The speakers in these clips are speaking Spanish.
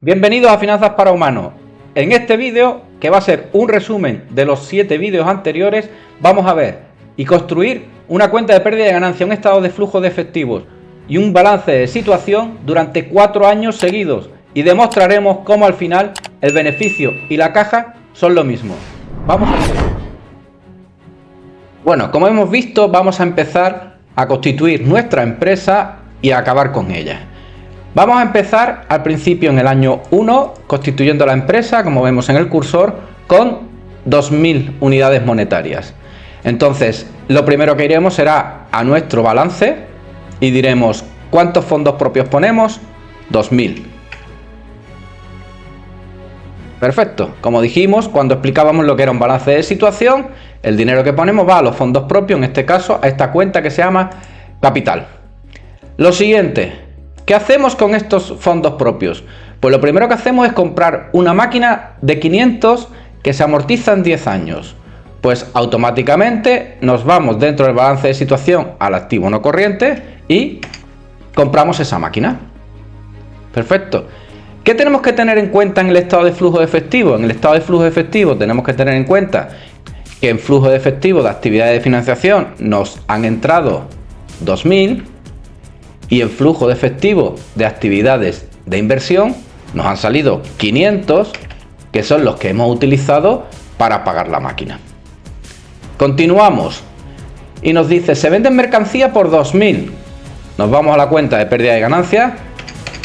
Bienvenidos a Finanzas para Humanos. En este vídeo, que va a ser un resumen de los 7 vídeos anteriores, vamos a ver y construir una cuenta de pérdida de ganancia, un estado de flujo de efectivos y un balance de situación durante 4 años seguidos, y demostraremos cómo al final el beneficio y la caja son lo mismo. Vamos a ver. Bueno, como hemos visto, vamos a empezar a constituir nuestra empresa y a acabar con ella. Vamos a empezar al principio, en el año 1, constituyendo la empresa, como vemos en el cursor, con 2.000 unidades monetarias. Entonces, lo primero que iremos será a nuestro balance y diremos, ¿cuántos fondos propios ponemos? 2.000. Perfecto. Como dijimos, cuando explicábamos lo que era un balance de situación, el dinero que ponemos va a los fondos propios, en este caso a esta cuenta que se llama capital. Lo siguiente, ¿qué hacemos con estos fondos propios? Pues lo primero que hacemos es comprar una máquina de 500 que se amortiza en 10 años. Pues automáticamente nos vamos dentro del balance de situación al activo no corriente y compramos esa máquina. Perfecto. ¿Qué tenemos que tener en cuenta en el estado de flujo de efectivo? En el estado de flujo de efectivo tenemos que tener en cuenta que en flujo de efectivo de actividades de financiación nos han entrado 2.000 y en flujo de efectivo de actividades de inversión nos han salido 500, que son los que hemos utilizado para pagar la máquina. Continuamos y nos dice, se venden mercancía por 2.000. Nos vamos a la cuenta de pérdida de ganancia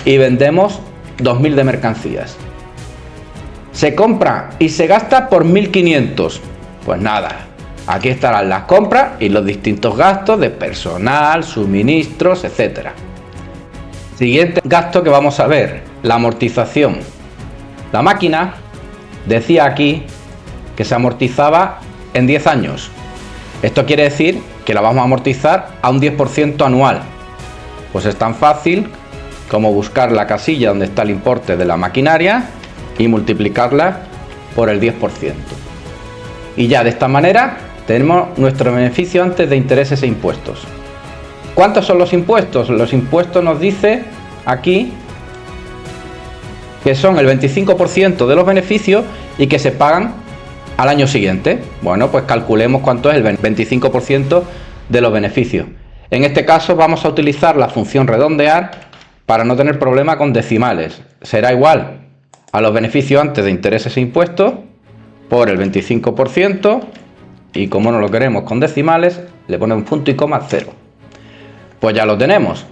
y vendemos 2.000 de mercancías. Se compra y se gasta por 1.500. Pues nada, aquí estarán las compras y los distintos gastos de personal, suministros, etc. Siguiente gasto que vamos a ver, la amortización. La máquina decía aquí que se amortizaba en 10 años. Esto quiere decir que la vamos a amortizar a un 10% anual. Pues es tan fácil como buscar la casilla donde está el importe de la maquinaria y multiplicarla por el 10%. Y ya de esta manera tenemos nuestro beneficio antes de intereses e impuestos. ¿Cuántos son los impuestos? Los impuestos nos dice aquí que son el 25% de los beneficios y que se pagan al año siguiente. Bueno, pues calculemos cuánto es el 25% de los beneficios. En este caso vamos a utilizar la función redondear para no tener problema con decimales. Será igual a los beneficios antes de intereses e impuestos por el 25%, y como no lo queremos con decimales, le ponemos punto y coma 0. Pues ya lo tenemos.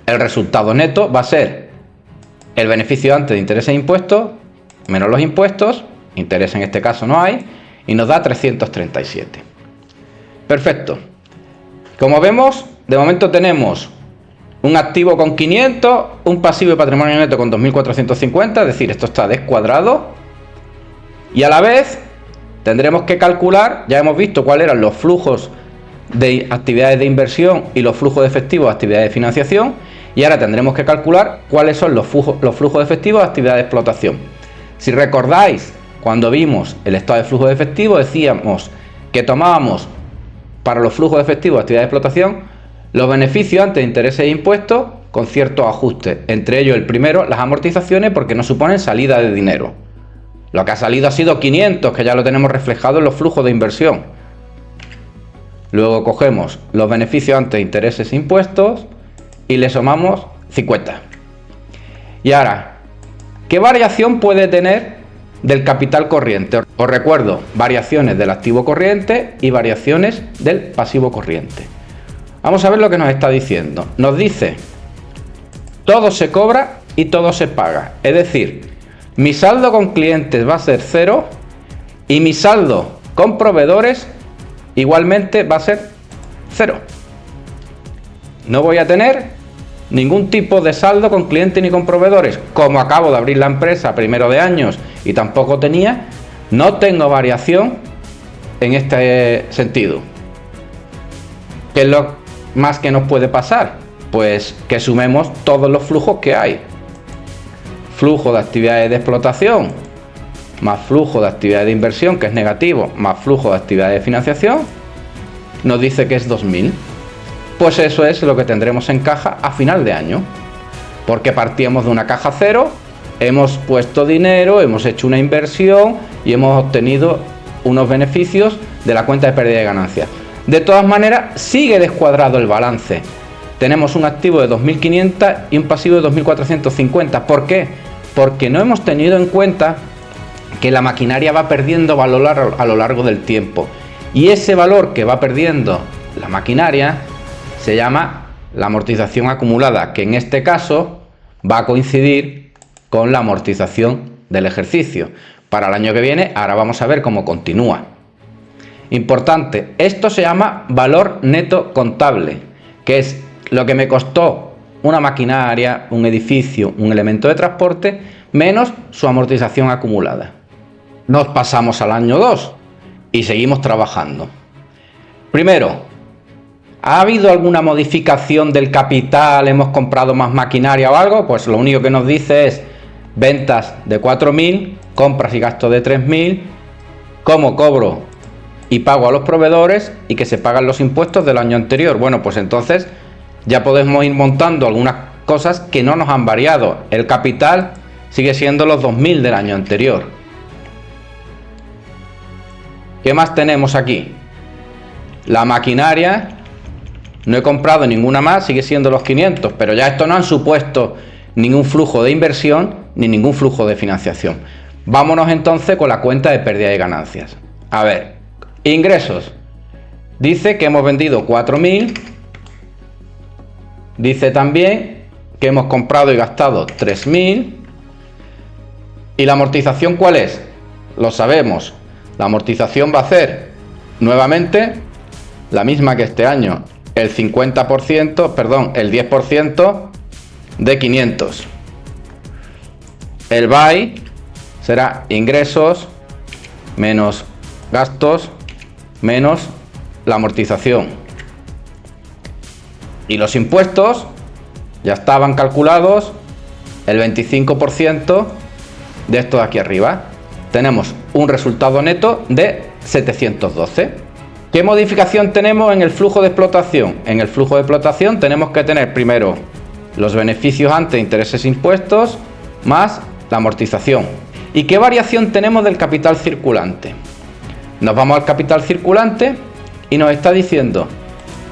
El resultado neto va a ser el beneficio antes de intereses e impuestos menos los impuestos, interés en este caso no hay, y nos da 337. Perfecto. Como vemos, de momento tenemos un activo con 500, un pasivo y patrimonio neto con 2.450, es decir, esto está descuadrado. Y a la vez tendremos que calcular, ya hemos visto cuáles eran los flujos de actividades de inversión y los flujos de efectivo de actividades de financiación, y ahora tendremos que calcular cuáles son los flujos de efectivo de actividades de explotación. Si recordáis, cuando vimos el estado de flujo de efectivo, decíamos que tomábamos para los flujos de efectivo de actividades de explotación los beneficios antes de intereses e impuestos con ciertos ajustes, entre ellos el primero, las amortizaciones, porque no suponen salida de dinero. Lo que ha salido ha sido 500, que ya lo tenemos reflejado en los flujos de inversión. Luego cogemos los beneficios antes de intereses e impuestos y le sumamos 50. Y ahora, ¿qué variación puede tener del capital corriente? Os recuerdo, variaciones del activo corriente y variaciones del pasivo corriente. Vamos a ver lo que nos está diciendo. Nos dice, todo se cobra y todo se paga. Es decir, mi saldo con clientes va a ser 0 y mi saldo con proveedores igualmente va a ser 0. No voy a tener ningún tipo de saldo con clientes ni con proveedores. Como acabo de abrir la empresa primero de años y tampoco tenía, no tengo variación en este sentido. ¿Qué es lo más que nos puede pasar? Pues que sumemos todos los flujos que hay. Flujo de actividades de explotación más flujo de actividades de inversión, que es negativo, más flujo de actividades de financiación, nos dice que es 2.000. Pues eso es lo que tendremos en caja a final de año, porque partíamos de una caja cero hemos puesto dinero, hemos hecho una inversión y hemos obtenido unos beneficios de la cuenta de pérdida de ganancias. De todas maneras, sigue descuadrado el balance. Tenemos un activo de 2.500 y un pasivo de 2.450. ¿Por qué? Porque no hemos tenido en cuenta que la maquinaria va perdiendo valor a lo largo del tiempo. Y ese valor que va perdiendo la maquinaria se llama la amortización acumulada, que en este caso va a coincidir con la amortización del ejercicio. Para el año que viene, ahora vamos a ver cómo continúa. Importante, esto se llama valor neto contable, que es lo que me costó una maquinaria, un edificio, un elemento de transporte, menos su amortización acumulada. Nos pasamos al año 2 y seguimos trabajando. Primero, ¿ha habido alguna modificación del capital? ¿Hemos comprado más maquinaria o algo? Pues lo único que nos dice es ventas de 4.000, compras y gastos de 3.000, cómo cobro y pago a los proveedores y que se pagan los impuestos del año anterior. Bueno, pues entonces ya podemos ir montando algunas cosas que no nos han variado. El capital sigue siendo los 2.000 del año anterior. ¿Qué más tenemos aquí? La maquinaria, no he comprado ninguna más, sigue siendo los 500, pero ya esto no han supuesto ningún flujo de inversión ni ningún flujo de financiación. Vámonos entonces con la cuenta de pérdida de ganancias. A ver, ingresos. Dice que hemos vendido 4.000. Dice también que hemos comprado y gastado 3.000. ¿Y la amortización cuál es? Lo sabemos. La amortización va a ser nuevamente la misma que este año. El 10% de 500. El buy será ingresos menos gastos menos la amortización. Y los impuestos ya estaban calculados, el 25% de esto de aquí arriba. Tenemos un resultado neto de 712. ¿Qué modificación tenemos en el flujo de explotación? En el flujo de explotación tenemos que tener primero los beneficios antes, intereses, impuestos, más la amortización. ¿Y qué variación tenemos del capital circulante? Nos vamos al capital circulante y nos está diciendo,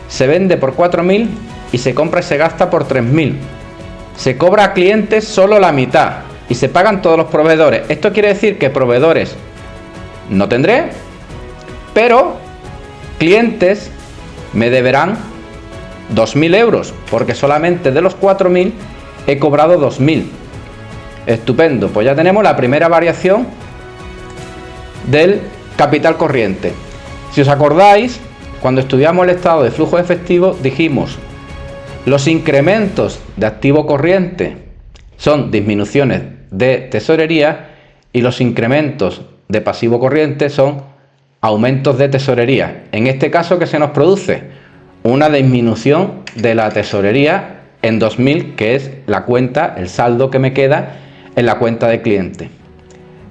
se vende por 4.000 y se compra y se gasta por 3.000. Se cobra a clientes solo la mitad y se pagan todos los proveedores. Esto quiere decir que proveedores no tendré, pero clientes me deberán 2.000 euros, porque solamente de los 4.000 he cobrado 2.000. Estupendo, pues ya tenemos la primera variación del capital corriente. Si os acordáis, cuando estudiamos el estado de flujo efectivo, dijimos los incrementos de activo corriente son disminuciones de tesorería y los incrementos de pasivo corriente son aumentos de tesorería. En este caso, ¿qué se nos produce? Una disminución de la tesorería en 2.000, que es la cuenta, el saldo que me queda en la cuenta de cliente.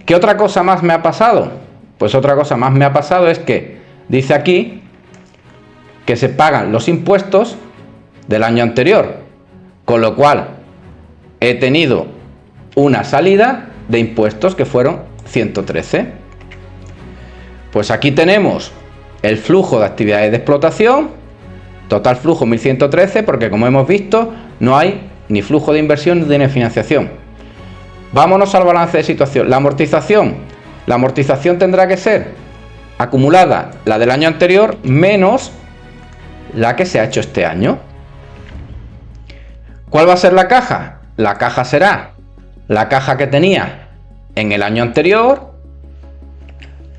¿Qué otra cosa más me ha pasado? Pues otra cosa más me ha pasado es que dice aquí que se pagan los impuestos del año anterior, con lo cual he tenido una salida de impuestos que fueron 113. Pues aquí tenemos el flujo de actividades de explotación, total flujo 1113, porque como hemos visto no hay ni flujo de inversión ni de financiación. Vámonos al balance de situación. La amortización tendrá que ser acumulada la del año anterior menos la que se ha hecho este año. ¿Cuál va a ser la caja? La caja será la caja que tenía en el año anterior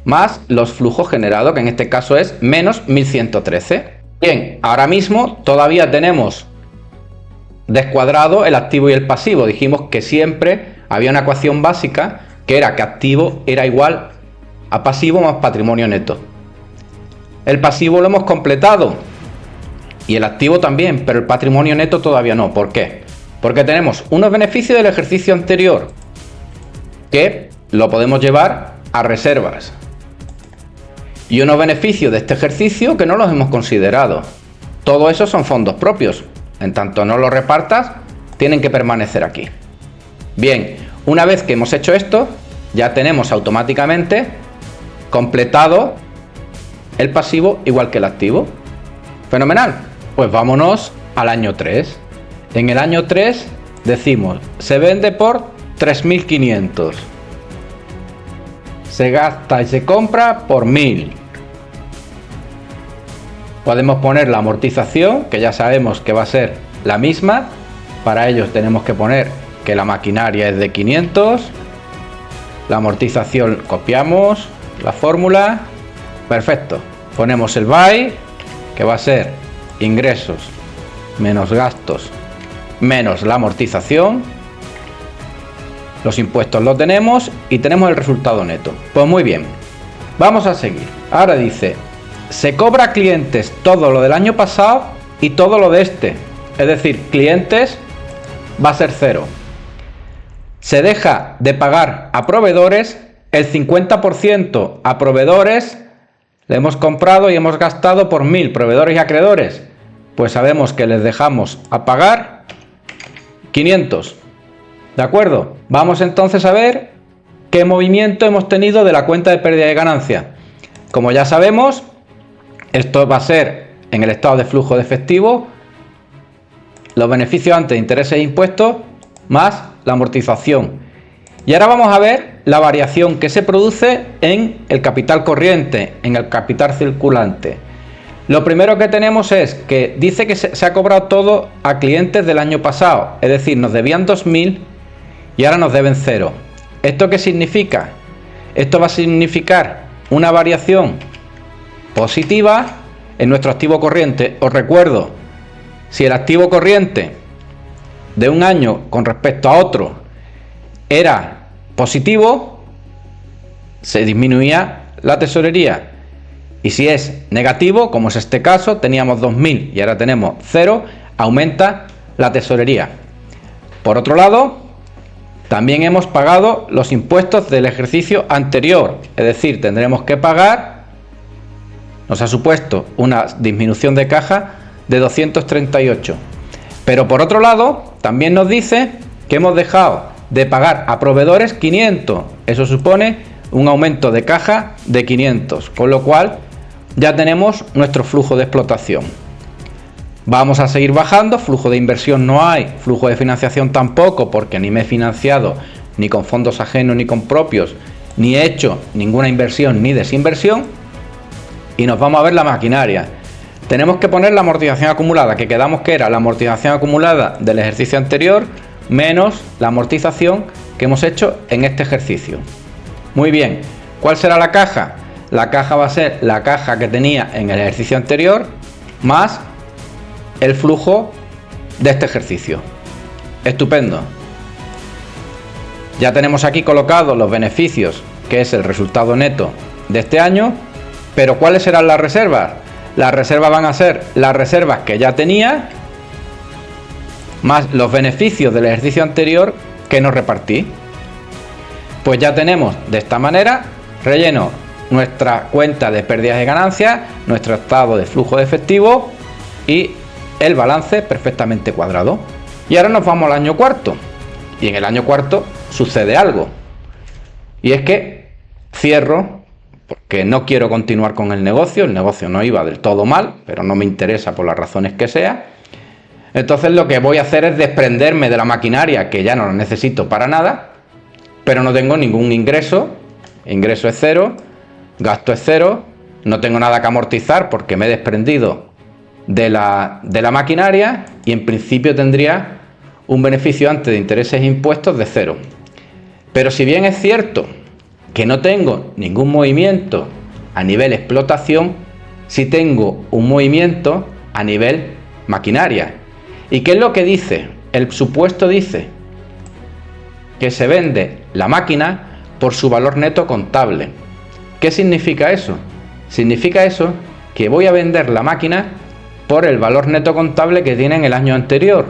más los flujos generados, que en este caso es menos 1113. Bien, ahora mismo todavía tenemos descuadrado el activo y el pasivo. Dijimos que siempre había una ecuación básica que era que activo era igual a pasivo más patrimonio neto. El pasivo lo hemos completado y el activo también, pero el patrimonio neto todavía no. ¿Por qué? Porque tenemos unos beneficios del ejercicio anterior que lo podemos llevar a reservas y unos beneficios de este ejercicio que no los hemos considerado. Todo eso son fondos propios. En tanto no los repartas, tienen que permanecer aquí. Bien, Una vez que hemos hecho esto, ya tenemos automáticamente completado el pasivo igual que el activo. Fenomenal. Pues vámonos al año 3. En el año 3 decimos, se vende por 3.500. Se gasta y se compra por 1.000. Podemos poner la amortización, que ya sabemos que va a ser la misma. Para ello tenemos que poner que la maquinaria es de 500. La amortización copiamos la fórmula. Perfecto. Ponemos el buy, que va a ser ingresos menos gastos menos la amortización. Los impuestos los tenemos y tenemos el resultado neto. Pues muy bien, vamos a seguir. Ahora dice, se cobra a clientes todo lo del año pasado y todo lo de este. Es decir, clientes va a ser 0. Se deja de pagar a proveedores el 50%. A proveedores le hemos comprado y hemos gastado por 1.000. Proveedores y acreedores, pues sabemos que les dejamos a pagar 500. ¿De acuerdo? Vamos entonces a ver qué movimiento hemos tenido de la cuenta de pérdida y ganancia. Como ya sabemos, esto va a ser en el estado de flujo de efectivo, los beneficios antes de intereses e impuestos más la amortización. Y ahora vamos a ver la variación que se produce en el capital corriente, en el capital circulante. Lo primero que tenemos es que dice que se ha cobrado todo a clientes del año pasado, es decir, nos debían 2.000 y ahora nos deben 0. ¿Esto qué significa? Esto va a significar una variación positiva en nuestro activo corriente. Os recuerdo, si el activo corriente de un año con respecto a otro era positivo, se disminuía la tesorería. Y si es negativo, como es este caso, teníamos 2.000 y ahora tenemos 0, aumenta la tesorería. Por otro lado, también hemos pagado los impuestos del ejercicio anterior, es decir, tendremos que pagar, nos ha supuesto una disminución de caja de 238. Pero por otro lado, también nos dice que hemos dejado de pagar a proveedores 500. Eso supone un aumento de caja de 500, con lo cual ya tenemos nuestro flujo de explotación. Vamos a seguir bajando. Flujo de inversión no hay, flujo de financiación tampoco, porque ni me he financiado ni con fondos ajenos ni con propios, ni he hecho ninguna inversión ni desinversión. Y nos vamos a ver la maquinaria. Tenemos que poner la amortización acumulada, que quedamos que era la amortización acumulada del ejercicio anterior menos la amortización que hemos hecho en este ejercicio. Muy bien, ¿cuál será la caja? La caja va a ser la caja que tenía en el ejercicio anterior más el flujo de este ejercicio. Estupendo. Ya tenemos aquí colocados los beneficios, que es el resultado neto de este año, pero ¿cuáles serán las reservas? Las reservas van a ser las reservas que ya tenía más los beneficios del ejercicio anterior que no repartí. Pues ya tenemos de esta manera relleno nuestra cuenta de pérdidas y ganancias, nuestro estado de flujo de efectivo y el balance perfectamente cuadrado. Y ahora nos vamos al año cuarto. Y en el año cuarto sucede algo. Y es que cierro porque no quiero continuar con el negocio no iba del todo mal, pero no me interesa por las razones que sea. Entonces lo que voy a hacer es desprenderme de la maquinaria, que ya no la necesito para nada, pero no tengo ningún ingreso. Ingreso es 0, gasto es 0, no tengo nada que amortizar porque me he desprendido de la maquinaria y en principio tendría un beneficio antes de intereses e impuestos de 0. Pero si bien es cierto que no tengo ningún movimiento a nivel explotación, sí tengo un movimiento a nivel maquinaria. ¿Y qué es lo que dice? El supuesto dice que se vende la máquina por su valor neto contable. ¿Qué significa eso? Significa eso que voy a vender la máquina por el valor neto contable que tiene en el año anterior,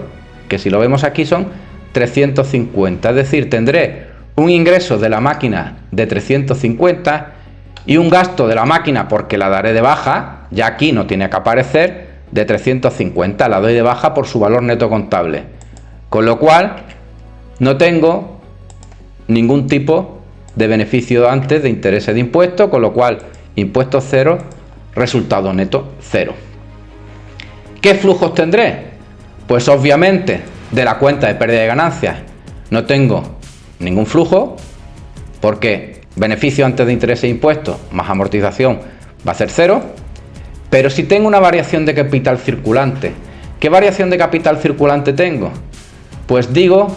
que si lo vemos aquí son 350, es decir, tendré un ingreso de la máquina de 350 y un gasto de la máquina, porque la daré de baja, ya aquí no tiene que aparecer, de 350, la doy de baja por su valor neto contable, con lo cual no tengo ningún tipo de beneficio antes de intereses de impuestos, con lo cual impuestos cero, resultado neto cero. ¿Qué flujos tendré? Pues obviamente de la cuenta de pérdida de ganancias no tengo ningún flujo, porque beneficio antes de intereses e impuestos más amortización va a ser cero, pero si tengo una variación de capital circulante. ¿Qué variación de capital circulante tengo? Pues digo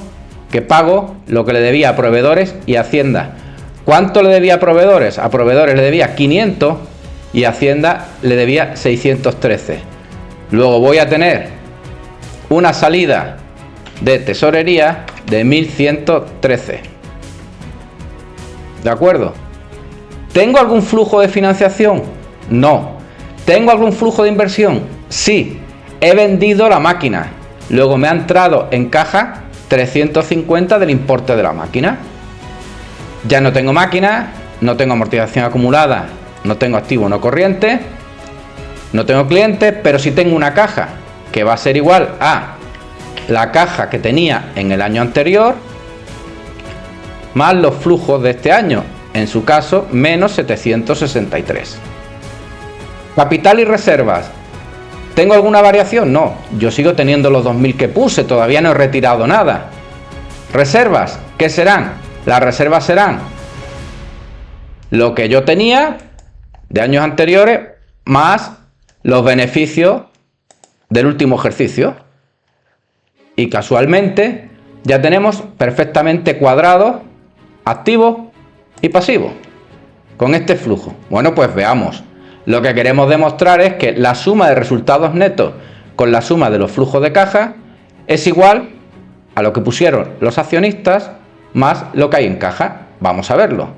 que pago lo que le debía a proveedores y a Hacienda. ¿Cuánto le debía a proveedores? A proveedores le debía 500 y a Hacienda le debía 613. Luego voy a tener una salida de tesorería de 1113. ¿De acuerdo? ¿Tengo algún flujo de financiación? No. ¿Tengo algún flujo de inversión? Sí. He vendido la máquina. Luego me ha entrado en caja 350 del importe de la máquina. Ya no tengo máquina, no tengo amortización acumulada, no tengo activo no corriente, no tengo clientes, pero sí tengo una caja que va a ser igual a la caja que tenía en el año anterior más los flujos de este año, en su caso menos 763. Capital y reservas. ¿Tengo alguna variación? No, yo sigo teniendo los 2000 que puse, todavía no he retirado nada. Reservas, ¿qué serán? Las reservas serán lo que yo tenía de años anteriores más los beneficios del último ejercicio. Y casualmente ya tenemos perfectamente cuadrados activos y pasivos con este flujo. Bueno, pues veamos. Lo que queremos demostrar es que la suma de resultados netos con la suma de los flujos de caja es igual a lo que pusieron los accionistas más lo que hay en caja. Vamos a verlo.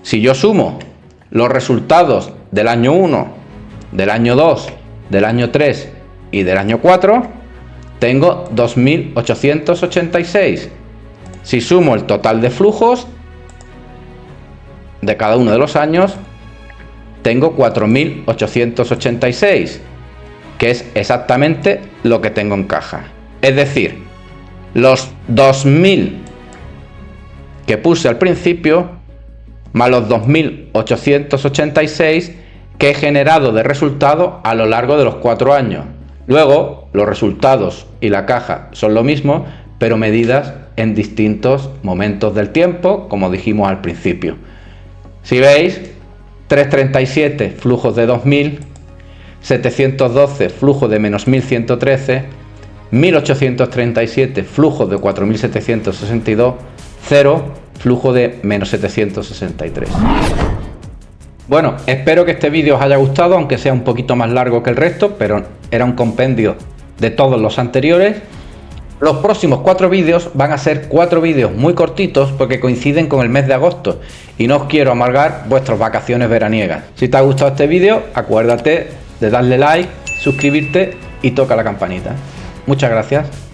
Si yo sumo los resultados del año 1, del año 2, del año 3 y del año 4, tengo 2.886. Si sumo el total de flujos de cada uno de los años, tengo 4.886, que es exactamente lo que tengo en caja. Es decir, los 2.000 que puse al principio, más los 2.886 que he generado de resultado a lo largo de los 4 años. Luego, los resultados y la caja son lo mismo, pero medidas en distintos momentos del tiempo, como dijimos al principio. Si veis, 337 flujos de 2000, 712 flujos de menos 1113, 1837 flujos de 4762, 0 flujo de menos 763. Bueno, espero que este vídeo os haya gustado, aunque sea un poquito más largo que el resto, pero era un compendio de todos los anteriores. Los próximos 4 vídeos van a ser 4 vídeos muy cortitos porque coinciden con el mes de agosto y no os quiero amargar vuestras vacaciones veraniegas. Si te ha gustado este vídeo, acuérdate de darle like, suscribirte y toca la campanita. Muchas gracias.